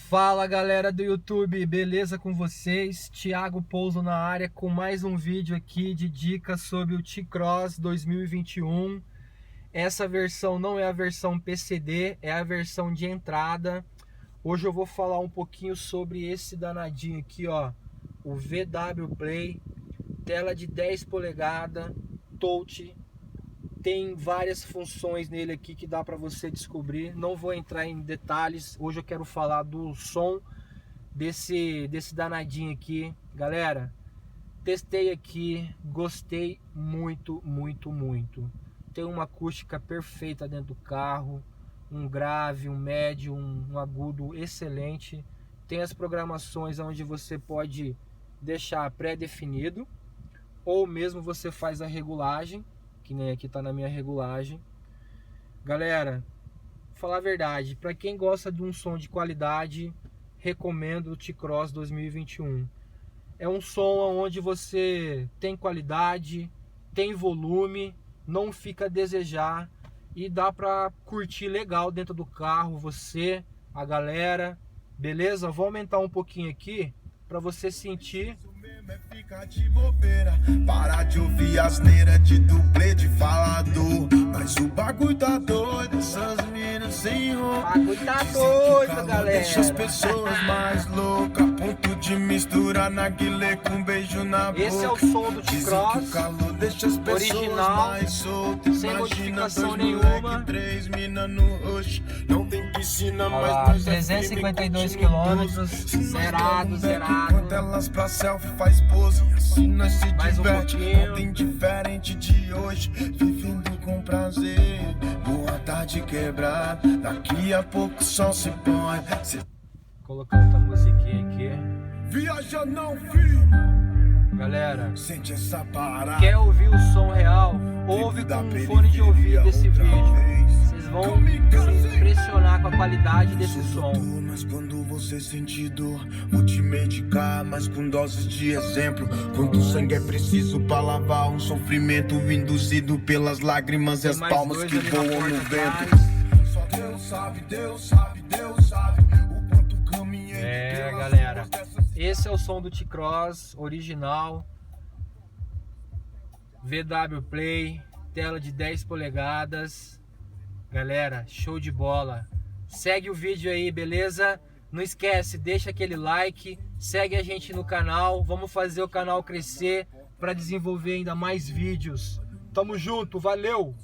Fala galera do YouTube, beleza com vocês? Thiago Pouso na área com mais um vídeo aqui de dicas sobre o T-Cross 2021. Essa versão não é a versão PCD, é a versão de entrada. Hoje eu vou falar um pouquinho sobre esse danadinho aqui, ó, o VW Play, tela de 10 polegadas, touch. Tem várias funções nele aqui que dá para você descobrir. Não vou entrar em detalhes. Hoje eu quero falar do som desse danadinho aqui. Galera, testei aqui, gostei muito. Tem uma acústica perfeita dentro do carro, um grave, um médio, um agudo excelente. Tem as programações onde você pode deixar pré-definido, ou mesmo você faz a regulagem, que nem aqui tá na minha regulagem. Galera, falar a verdade, para quem gosta de um som de qualidade, recomendo o T-Cross 2021. É um som onde você tem qualidade, tem volume, não fica a desejar e dá para curtir legal dentro do carro, você, a galera, beleza? Vou aumentar um pouquinho aqui para você sentir. Fica de bobeira, para de ouvir asneira de dublê de falador. Mas o bagulho tá doido, essas minas sem roupa. O bagulho tá doido, galera. Deixa as pessoas mais loucas, a ponto de misturar narguilé com beijo na boca. Esse é o som do T-Cross original, mais soltas, sem modificação dois nenhuma. moleque, 3 mina no rush. Não tem piscina, Olha lá, 352 quilômetros, zerado. Enquanto elas pra selfie faz pose, assim nós se Mais diverte. pouquinho. Ontem diferente de hoje, vivendo com prazer. Boa tarde quebrada, daqui a pouco o sol se põe. Colocar outra musiquinha aqui. Viaja não, filho. Galera, Sente essa parada. quer ouvir o som real? Ouve com um fone de ouvido desse vídeo. Vocês vão se impressionar com a qualidade desse som. Mas quando você sentir dor, vou te medicar, mas com doses de exemplo. Quanto sangue é preciso pra lavar um sofrimento induzido pelas lágrimas e as mais palmas dois que ali na voam porta no atrás. vento. Só Deus sabe o quanto caminhei. Galera, esse é o som do T-Cross original, VW Play, tela de 10 polegadas. Galera, show de bola. Segue o vídeo aí, beleza? Não esquece, deixa aquele like, segue a gente no canal. Vamos fazer o canal crescer para desenvolver ainda mais vídeos. Tamo junto, valeu!